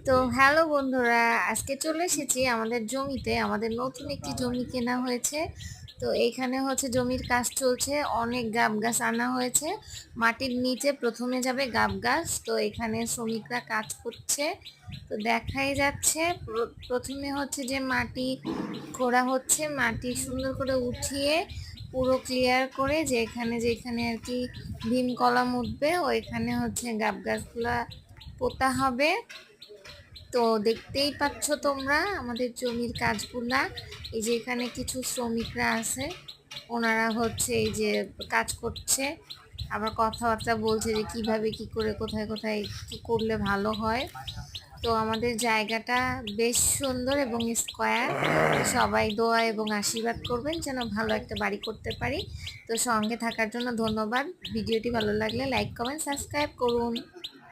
তো হ্যালো বন্ধুরা, আজকে চলে এসেছি আমাদের জমিতে। আমাদের নতুন একটি জমি কেনা হয়েছে। তো এইখানে হচ্ছে জমির কাজ চলছে, অনেক গাব গাছ আনা হয়েছে। মাটির নিচে প্রথমে যাবে গাব গাছ। তো এখানে শ্রমিকরা কাজ করছে। তো দেখাই যাচ্ছে প্রথমে হচ্ছে যে মাটি খোঁড়া হচ্ছে, মাটি সুন্দর করে উঠিয়ে পুরো ক্লিয়ার করে যেখানে যেখানে আর কি ভীম কলাম উঠবে ওইখানে হচ্ছে গাব গাছগুলা পোতা হবে। তো দেখতেই পাচ্ছ তোমরা আমাদের জমির কাজগুলা। এই যে এখানে কিছু শ্রমিকরা আছে, ওনারা হচ্ছে এই যে কাজ করছে, আবার কথাবার্তা বলছে যে কিভাবে কি করে কোথায় কোথায় কি করলে ভালো হয়। তো আমাদের জায়গাটা বেশ সুন্দর এবং স্কোয়ার। সবাই দোয়া এবং আশীর্বাদ করবেন যেন ভালো একটা বাড়ি করতে পারি। তো সঙ্গে থাকার জন্য ধন্যবাদ। ভিডিওটি ভালো লাগলে লাইক কমেন্ট সাবস্ক্রাইব করুন।